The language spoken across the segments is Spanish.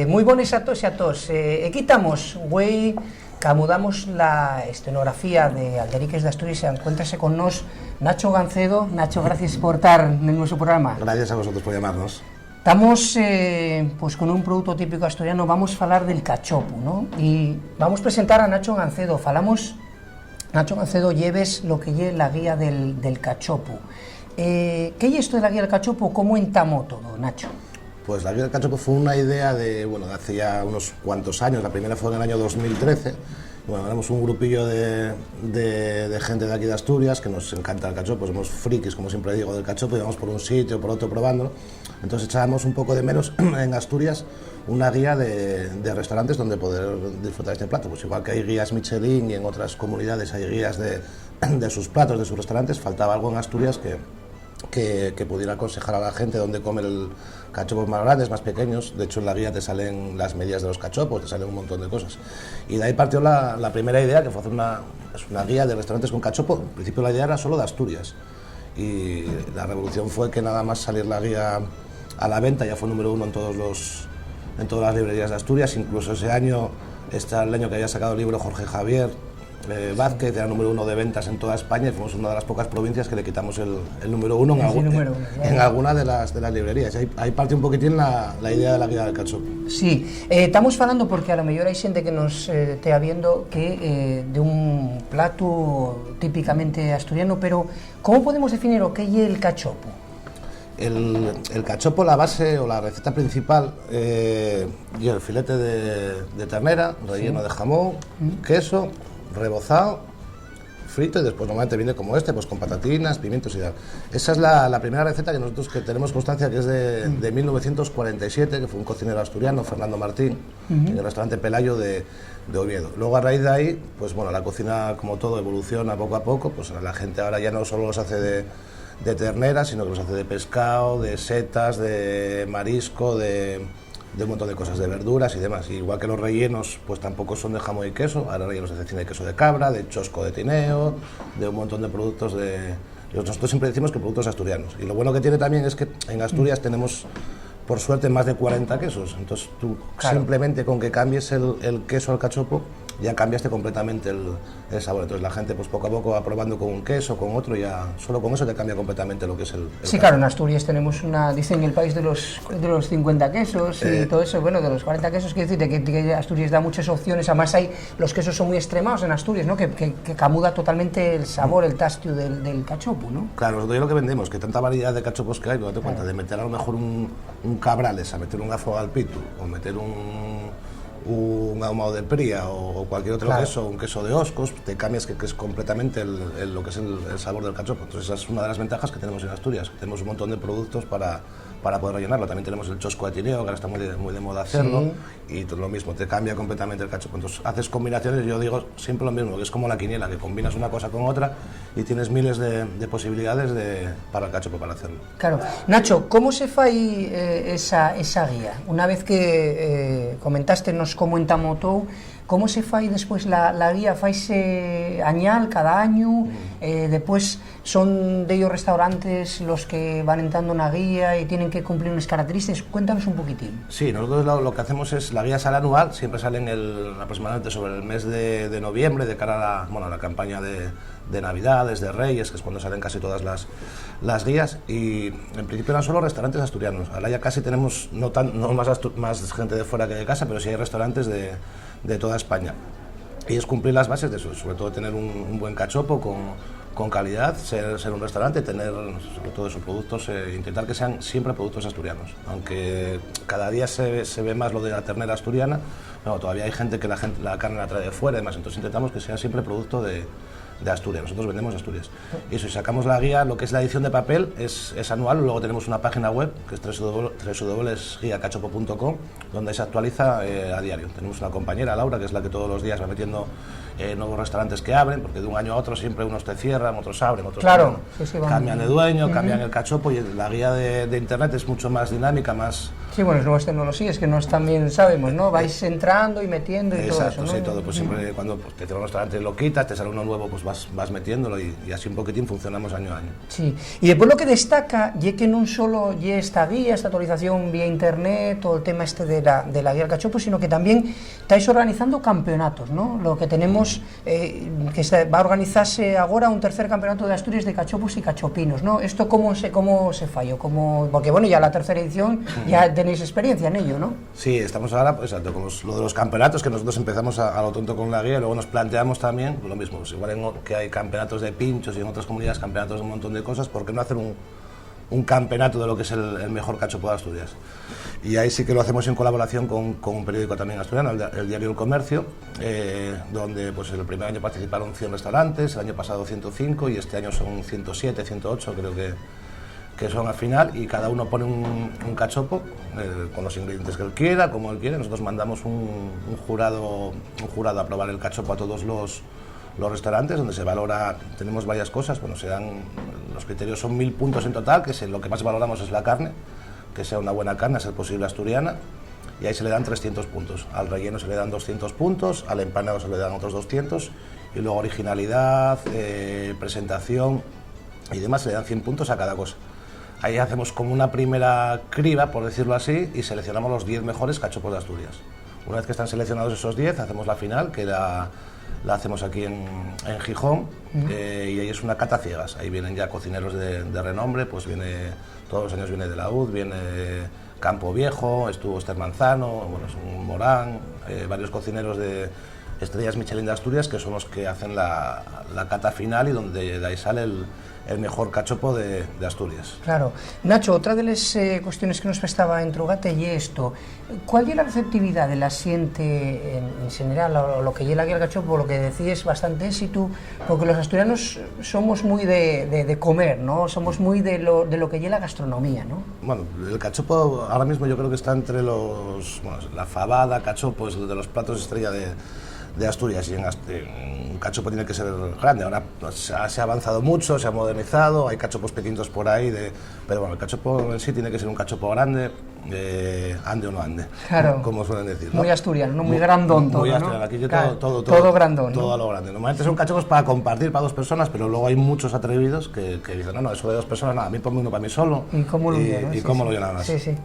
Muy buenas a todos y a todos. Aquí estamos, güey, camudamos la escenografía de Alderiques de Asturias. Encuéntrase con nos Nacho Gancedo. Nacho, gracias por estar en nuestro programa. Gracias a vosotros por llamarnos. Estamos pues con un producto típico asturiano. Vamos a hablar del cachopo, ¿no? Y vamos a presentar a Nacho Gancedo. Nacho Gancedo, lleves lo que lleve la guía del cachopo. ¿Qué es esto de la guía del cachopo? ¿Cómo entamó todo, Nacho? Pues la guía del cachopo fue una idea de hace ya unos cuantos años. La primera fue en el año 2013. Bueno, éramos un grupillo de gente de aquí de Asturias que nos encanta el cachopo, somos frikis, como siempre digo, del cachopo, y vamos por un sitio, por otro probándolo. Entonces echábamos un poco de menos en Asturias una guía de restaurantes donde poder disfrutar este plato. Pues igual que hay guías Michelin y en otras comunidades hay guías de sus platos, de sus restaurantes, faltaba algo en Asturias que pudiera aconsejar a la gente dónde comer el cachopos más grandes, más pequeños. De hecho, en la guía te salen las medidas de los cachopos, te salen un montón de cosas. Y de ahí partió la primera idea, que fue hacer una guía de restaurantes con cachopo. En principio la idea era solo de Asturias. Y la revolución fue que nada más salir la guía a la venta, ya fue número 1 en todas las librerías de Asturias. Incluso ese año, el año que había sacado el libro Jorge Javier Vázquez, era número 1 de ventas en toda España, y fuimos una de las pocas provincias que le quitamos el número 1 en alguna de las librerías. Ahí parte un poquitín la idea de la guía del cachopo. Sí, estamos hablando porque a lo mejor hay gente que nos esté viendo que de un plato típicamente asturiano, pero ¿cómo podemos definir lo que es el cachopo? El cachopo, la base o la receta principal, y el filete de ternera, relleno de jamón, queso, rebozado, frito, y después normalmente viene como pues con patatinas, pimientos y tal. Esa es la primera receta que tenemos constancia, que es de 1947, que fue un cocinero asturiano, Fernando Martín, en el restaurante Pelayo de Oviedo. Luego, a raíz de ahí, pues bueno, la cocina, como todo, evoluciona poco a poco. Pues la gente ahora ya no solo los hace de ternera, sino que los hace de pescado, de setas, de marisco, de un montón de cosas, de verduras y demás. Igual que los rellenos, pues tampoco son de jamón y queso. Ahora rellenos de queso de cabra, de chosco de tineo, de un montón de productos Nosotros siempre decimos que productos asturianos. Y lo bueno que tiene también es que en Asturias tenemos, por suerte, más de 40 quesos. Entonces tú, claro, simplemente con que cambies el queso al cachopo, ya cambiaste completamente el sabor. Entonces la gente, pues poco a poco va probando con un queso, con otro, y ya solo con eso te cambia completamente lo que es el Sí, cachopo. claro, en Asturias tenemos dicen el país de los 50 quesos y todo eso, bueno, de los 40 quesos, quiere decir que Asturias da muchas opciones. Además los quesos son muy extremados en Asturias, ¿no? Que camuda totalmente el sabor, el tastio del cachopo, ¿no? Claro, nosotros lo que vendemos, que tanta variedad de cachopos que hay, no date cuenta, de meter a lo mejor un cabrales, a meter un gafo al pitu, o meter un ahumado de pría o cualquier otro queso, un queso de Oscos, te cambias que es completamente lo que es el sabor del cachopo. Entonces esa es una de las ventajas que tenemos en Asturias. Tenemos un montón de productos para poder rellenarlo. También tenemos el chosco de tineo, que ahora está muy de moda hacerlo, y todo lo mismo, te cambia completamente el cachopo. Entonces haces combinaciones, yo digo siempre lo mismo, que es como la quiniela, que combinas una cosa con otra y tienes miles de posibilidades para el cachopo para hacerlo. Claro. Nacho, ¿cómo se fai esa guía? Una vez que comentastenos cómo entamó todo, ¿cómo se fai después la guía? ¿Faise añal, cada año? Después son de ellos restaurantes los que van entrando una guía y tienen que cumplir unas características. Cuéntanos un poquitín. Sí, nosotros lo que hacemos es, la guía sale anual, siempre sale aproximadamente sobre el mes de noviembre, de cara a la campaña de Navidades, de Reyes, que es cuando salen casi todas las guías, y en principio eran solo restaurantes asturianos. Ahora ya casi tenemos, no más gente de fuera que de casa, pero sí hay restaurantes de toda España. Y es cumplir las bases de eso, sobre todo tener un buen cachopo con calidad, ser un restaurante, tener sobre todo esos productos, intentar que sean siempre productos asturianos. Aunque cada día se ve más lo de la ternera asturiana, no, todavía hay gente que la carne la trae de fuera y demás, entonces intentamos que sea siempre producto de Asturias. Nosotros vendemos Asturias. Y eso, y sacamos la guía, lo que es la edición de papel, es anual. Luego tenemos una página web, que es www.guiacachopo.com, donde se actualiza a diario. Tenemos una compañera, Laura, que es la que todos los días va metiendo nuevos restaurantes que abren, porque de un año a otro siempre unos te cierran, otros abren, otros cambian de dueño, cambian el cachopo, y la guía de internet es mucho más dinámica, más... Sí, bueno, es nuevas tecnologías que nos también sabemos, ¿no? Vais entrando y metiendo y todo eso, ¿no? Sí, todo. Pues siempre cuando te cierra un restaurante lo quitas, te sale uno nuevo, pues vas metiéndolo y así un poquitín funcionamos año a año. Sí, y después lo que destaca es que no solo lle esta guía, esta actualización vía internet, todo el tema este de la guía del cachopo, sino que también estáis organizando campeonatos, ¿no? Lo que tenemos, va a organizarse ahora un tercer campeonato de Asturias de cachopos y cachopinos, ¿no? ¿Esto cómo se falló? Porque bueno, ya la tercera edición ya tenéis experiencia en ello, ¿no? Sí, estamos ahora, pues, exacto, como lo de los campeonatos, que nosotros empezamos a lo tonto con la guía y luego nos planteamos también lo mismo, pues igual que hay campeonatos de pinchos y en otras comunidades campeonatos de un montón de cosas, ¿por qué no hacer un campeonato de lo que es el mejor cachopo de Asturias? Y ahí sí que lo hacemos en colaboración con un periódico también asturiano, el diario El Comercio, donde pues el primer año participaron 100 restaurantes, el año pasado 105 y este año son 107, 108 creo que son al final, y cada uno pone un cachopo con los ingredientes que él quiera, como él quiere. Nosotros mandamos un jurado a probar el cachopo a todos los restaurantes, donde se valora, tenemos varias cosas, bueno, los criterios son 1000 puntos en total, que lo que más valoramos es la carne, que sea una buena carne, a ser posible asturiana, y ahí se le dan 300 puntos, al relleno se le dan 200 puntos, al empanado se le dan otros 200, y luego originalidad, presentación y demás se le dan 100 puntos a cada cosa. Ahí hacemos como una primera criba, por decirlo así, y seleccionamos los 10 mejores cachopos de Asturias. Una vez que están seleccionados esos 10, hacemos la final, que la hacemos aquí en Gijón, y ahí es una cata ciegas. Ahí vienen ya cocineros de renombre, pues todos los años viene de la UD, viene Campo Viejo, estuvo Esther Manzano, bueno, es un Morán, varios cocineros de estrellas Michelin de Asturias, que son los que hacen la cata final y donde de ahí sale el mejor cachopo de Asturias. Claro. Nacho, otra de las cuestiones que nos prestaba en Trugate y esto, ¿cuál es la receptividad de la xente en general, lo que llega aquí al cachopo, lo que decís, bastante éxito, porque los asturianos somos muy de comer, ¿no? Somos muy de lo que llega la gastronomía, ¿no? Bueno, el cachopo ahora mismo yo creo que está entre la fabada, cachopo, es de los platos estrella de Asturias, y un cachopo tiene que ser grande. Ahora se ha avanzado mucho, se ha modernizado, hay cachopos pequeñitos por ahí, pero bueno, el cachopo en sí tiene que ser un cachopo grande, ande o no ande, claro, como suelen decir, ¿no? Muy asturiano, ¿no? Muy grandón todo, muy ¿no? asturiano, aquí claro, todo grandón, todo ¿no? a lo grande. Normalmente son cachopos para compartir para 2 personas, pero luego hay muchos atrevidos que dicen, no, eso de 2 personas, nada, a mí ponme uno para mí solo. ¿Y cómo lo llenan? Y cómo lo llenan más. Sí, sí.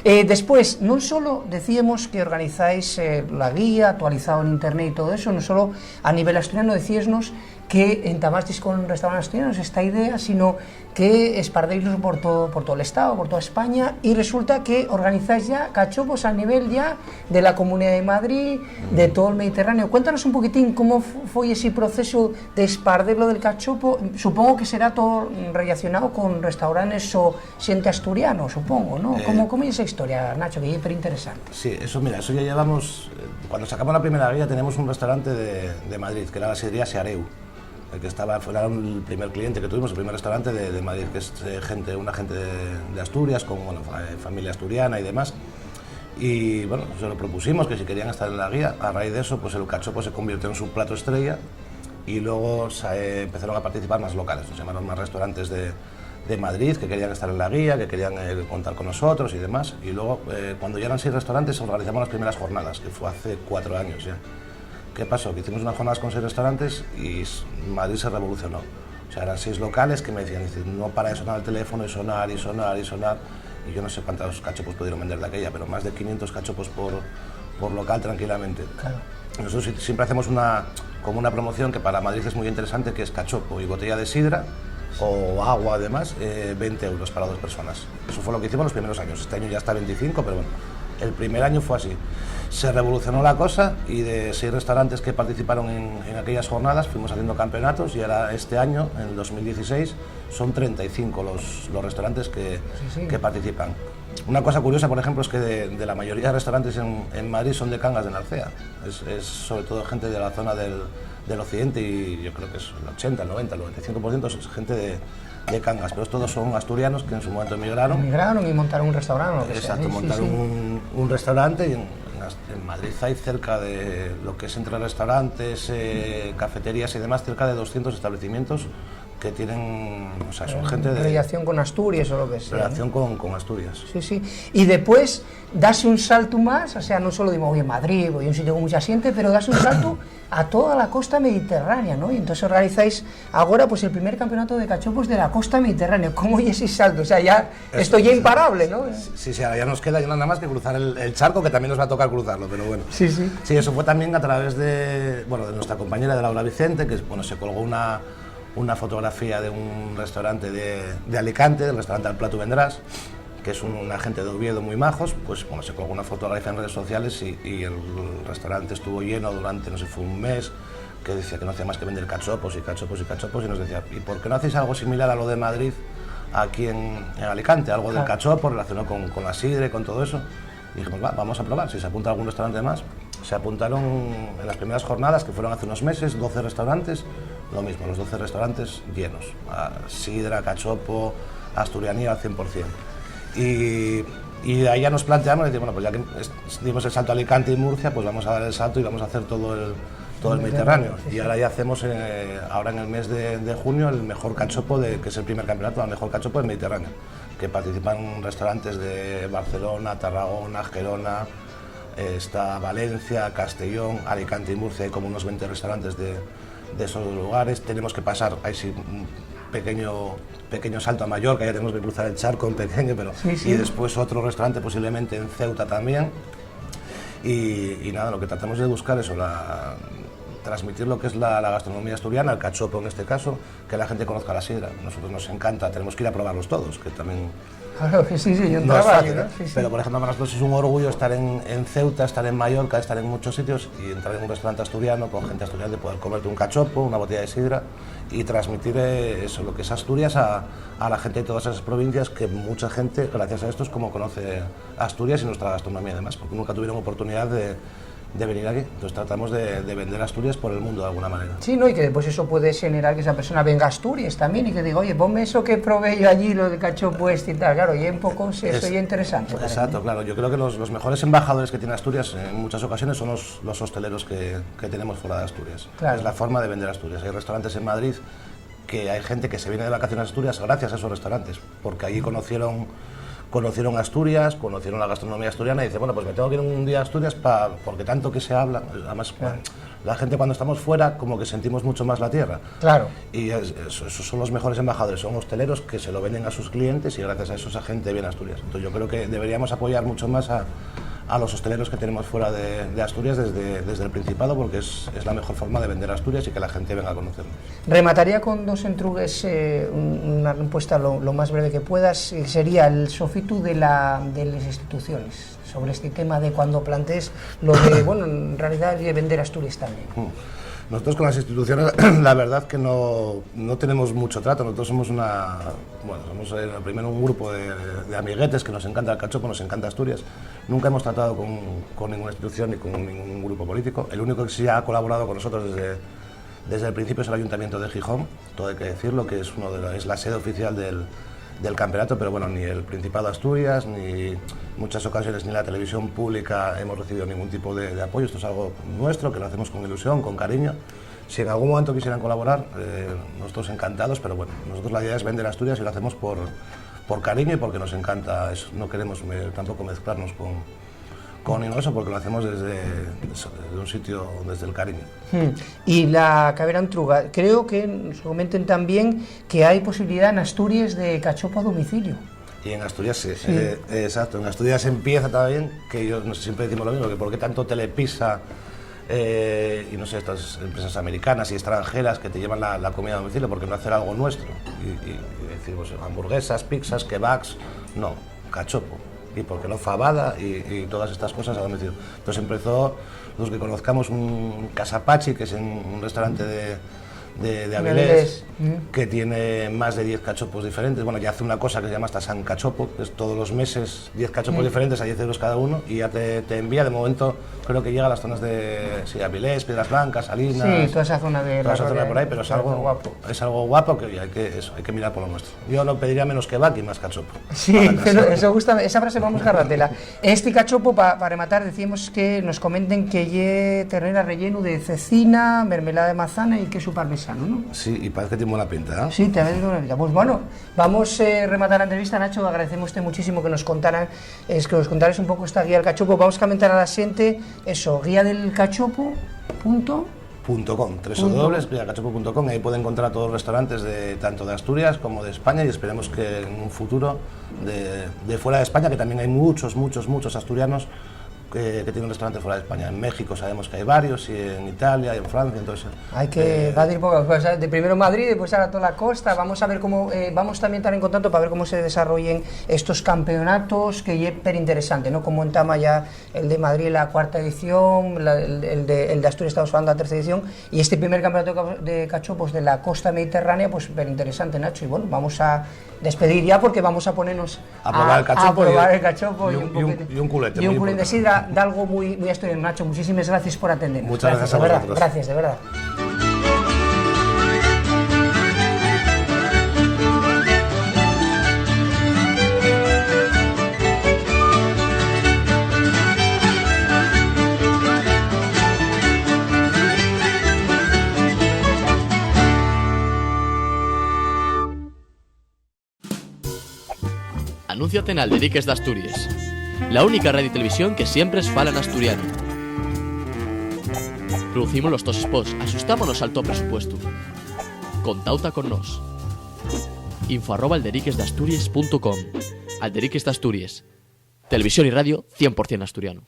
Después, no solo decíamos que organizáis la guía, actualizado en internet y todo eso, no solo a nivel asturiano, decíesnos que entamastéis con restaurantes asturianos esta idea, sino que espardéislos por todo el Estado, por toda España, y resulta que organizáis ya cachopos a nivel ya de la Comunidad de Madrid, de todo el Mediterráneo. Cuéntanos un poquitín cómo fue ese proceso de esparderlo del cachopo. Supongo que será todo relacionado con restaurantes o xente asturiano, supongo, ¿no? ¿Cómo es esa historia, Nacho? Que es súper interesante. Sí, eso ya llevamos, cuando sacamos la primera guía teníamos un restaurante de Madrid, que era la sidrería Seareu, que fuera el primer cliente que tuvimos, el primer restaurante de Madrid, que es una gente de Asturias, con familia asturiana y demás. Y bueno, se lo propusimos que si querían estar en la guía. A raíz de eso, pues el cachopo se convirtió en su plato estrella y luego empezaron a participar más locales, nos llamaron más restaurantes de Madrid que querían estar en la guía, que querían contar con nosotros y demás. Y luego, cuando ya eran 6 restaurantes, organizamos las primeras jornadas, que fue hace 4 años ya. ¿Qué pasó? Que hicimos unas jornadas con 6 restaurantes y Madrid se revolucionó. O sea, eran 6 locales que me decían, no para de sonar el teléfono y sonar y sonar y sonar. Y yo no sé cuántos cachopos pudieron vender de aquella, pero más de 500 cachopos por local tranquilamente. Claro. Nosotros siempre hacemos una promoción que para Madrid es muy interesante, que es cachopo y botella de sidra o agua además, 20 euros para 2 personas. Eso fue lo que hicimos los primeros años. Este año ya está 25, pero bueno, el primer año fue así. Se revolucionó la cosa y de 6 restaurantes que participaron en aquellas jornadas fuimos haciendo campeonatos, y ahora este año, en el 2016, son 35 los restaurantes que participan. Una cosa curiosa, por ejemplo, es que de la mayoría de restaurantes en Madrid son de Cangas de Narcea. Es sobre todo gente de la zona del occidente, y yo creo que es el 80, el 90, el 95% es gente de Cangas, pero todos son asturianos que en su momento emigraron. Emigraron y montaron un restaurante. O lo que Exacto, sea, montaron un restaurante, y en Madrid hay cerca de lo que es entre restaurantes, cafeterías y demás, cerca de 200 establecimientos que tienen, o sea, son gente de... Relación con Asturias o lo que sea. Relación con Asturias. Sí, sí. Y después, darse un salto más, o sea, no solo digo, voy en Madrid, voy a un sitio con mucha gente, pero darse un salto a toda la costa mediterránea, ¿no? Y entonces organizáis ahora, pues, el primer campeonato de cachopos de la costa mediterránea. ¿Cómo es ese salto? O sea, ya, esto ya imparable, ¿no? Sí, ahora ya nos queda ya nada más que cruzar el charco, que también nos va a tocar cruzarlo, pero bueno. Sí, sí. Sí, eso fue también a través de, bueno, de nuestra compañera de Laura Vicente, que, bueno, se colgó una fotografía de un restaurante de Alicante, del restaurante Al Plato Vendrás, que es una gente de Oviedo muy majos. Pues bueno, se colgó una fotografía en redes sociales y el restaurante estuvo lleno durante, no sé, fue un mes, que decía que no hacía más que vender cachopos y cachopos y cachopos, y nos decía, ¿y por qué no hacéis algo similar a lo de Madrid aquí en Alicante? Algo del cachopo relacionado con la sidra y con todo eso. Y dijimos, vamos a probar, si se apunta algún restaurante más. Se apuntaron en las primeras jornadas, que fueron hace unos meses, 12 restaurantes, lo mismo, los 12 restaurantes llenos, sidra, cachopo, asturianía al 100%. Y de ahí ya nos planteamos, decir, bueno, pues ya que dimos el salto a Alicante y Murcia, pues vamos a dar el salto y vamos a hacer todo el Mediterráneo. Y ahora ya hacemos, ahora en el mes de junio, el mejor cachopo, que es el primer campeonato, el mejor cachopo del Mediterráneo, que participan restaurantes de Barcelona, Tarragona, Gerona, está Valencia, Castellón, Alicante y Murcia, hay como unos 20 restaurantes de esos lugares. Tenemos que pasar, ahí sí, un pequeño salto a Mallorca, ya tenemos que cruzar el charco, un pequeño, pero sí. Y después otro restaurante posiblemente en Ceuta también. Y nada, lo que tratamos de buscar es transmitir lo que es la gastronomía asturiana, el cachopo en este caso, que la gente conozca la sidra. A nosotros nos encanta, tenemos que ir a probarlos todos, que también... Claro que sí, yo no es fácil, ¿no? ¿eh? Sí. Pero por ejemplo para nosotros es un orgullo estar en Ceuta, estar en Mallorca, estar en muchos sitios y entrar en un restaurante asturiano con gente asturiana, de poder comerte un cachopo, una botella de sidra y transmitir eso, lo que es Asturias a la gente de todas esas provincias, que mucha gente, gracias a esto, es como conoce Asturias y nuestra gastronomía además, porque nunca tuvieron oportunidad de venir aquí. Entonces tratamos de vender Asturias por el mundo de alguna manera. Sí, ¿no? Y que después eso puede generar que esa persona venga a Asturias también y que diga, oye, ponme eso que probé yo allí, lo de cachopo y tal. Claro, y un poco eso ya interesante. Exacto, claro. Yo creo que los mejores embajadores que tiene Asturias en muchas ocasiones son los hosteleros que tenemos fuera de Asturias. Claro. Es la forma de vender Asturias. Hay restaurantes en Madrid que hay gente que se viene de vacaciones a Asturias gracias a esos restaurantes, porque allí conocieron Asturias, conocieron la gastronomía asturiana y dice, bueno, pues me tengo que ir un día a Asturias porque tanto que se habla, además la gente cuando estamos fuera como que sentimos mucho más la tierra. Claro. Y esos son los mejores embajadores, son hosteleros que se lo venden a sus clientes y gracias a eso esa gente viene a Asturias. Entonces yo creo que deberíamos apoyar mucho más a los hosteleros que tenemos fuera de Asturias desde el Principado, porque es la mejor forma de vender Asturias y que la gente venga a conocernos. Remataría con dos entrugues, una respuesta lo más breve que puedas, sería el sofitu de las instituciones, sobre este tema de cuando plantees lo de, bueno, en realidad de vender Asturias también. Nosotros con las instituciones, la verdad que no tenemos mucho trato. Nosotros somos somos primero un grupo de amiguetes que nos encanta el cachopo, nos encanta Asturias. Nunca hemos tratado con ninguna institución ni con ningún grupo político. El único que sí ha colaborado con nosotros desde el principio es el Ayuntamiento de Gijón, todo hay que decirlo, que es la sede oficial del campeonato, pero bueno, ni el Principado de Asturias, ni en muchas ocasiones ni la televisión pública hemos recibido ningún tipo de apoyo. Esto es algo nuestro, que lo hacemos con ilusión, con cariño. Si en algún momento quisieran colaborar, nosotros encantados, pero bueno, nosotros la idea es vender Asturias y lo hacemos por cariño y porque nos encanta eso. No queremos tampoco mezclarnos con eso, porque lo hacemos desde un sitio, desde el cariño. Y la Cabera Entruga, creo que nos comenten también que hay posibilidad en Asturias de cachopo a domicilio. Y en Asturias sí. Exacto, en Asturias empieza también, que siempre decimos lo mismo, que por qué tanto Telepizza y no sé, estas empresas americanas y extranjeras que te llevan la comida a domicilio, porque no hacer algo nuestro y decimos hamburguesas, pizzas, kebabs, no, cachopo. Y porque no fabada y todas estas cosas a domicilio. Entonces empezó, los que conozcamos, un Casapachi, que es un restaurante de Avilés, que tiene más de 10 cachopos diferentes. Bueno, ya hace una cosa que se llama hasta San Cachopo, que es todos los meses 10 cachopos diferentes a 10 euros cada uno, y ya te envía, de momento creo que llega a las zonas de Avilés, Piedras Blancas, Salinas... Sí, toda esa zona por ahí, pero es algo guapo que hay que mirar por lo nuestro. Yo no pediría menos kebab y más cachopo. Sí, eso gusta, esa frase vamos a buscarla. Este cachopo, para rematar, decimos que nos comenten que lle ternera relleno de cecina, mermelada de manzana y queso parmesano. sano, ¿no? Sí, y parece que tiene buena pinta, ¿eh? Sí, te ves buena pinta. Pues bueno, vamos a rematar la entrevista, Nacho. Agradecemos muchísimo que nos contaras un poco esta guía del cachopo. Vamos a comentar a la gente eso, guía del cachopo.com, www.guiadelcachopo.com. Ahí pueden encontrar todos los restaurantes tanto de Asturias como de España, y esperemos que en un futuro de fuera de España, que también hay muchos asturianos que tienen restaurantes fuera de España. En México sabemos que hay varios, y en Italia y en Francia, entonces... Hay que ir poco, pues, de primero Madrid, después a toda la costa. Vamos a ver cómo, vamos también a estar en contacto para ver cómo se desarrollen estos campeonatos, que es súper interesante, ¿no? Como en Tama ya el de Madrid, la 4ª edición, el de Asturias, estamos hablando de la 3ª edición, y este primer campeonato de cachopos de la costa mediterránea, pues súper interesante, Nacho. Y bueno, vamos a despedir ya, porque vamos a ponernos a probar el cachopo, y un culete. Y un culete de sidra, de algo muy asturiano. Nacho, muchísimas gracias por atendernos. Muchas gracias a vosotros. Gracias, de verdad. Anúnciate en Alderiques d'Asturias, la única radio y televisión que siempre es fala en asturiano. Producimos los tos spots, asustámonos al top presupuesto. Contauta con nos. info@alderiquesdasturias.com. Alderiques d'Asturias. Televisión y radio 100% asturiano.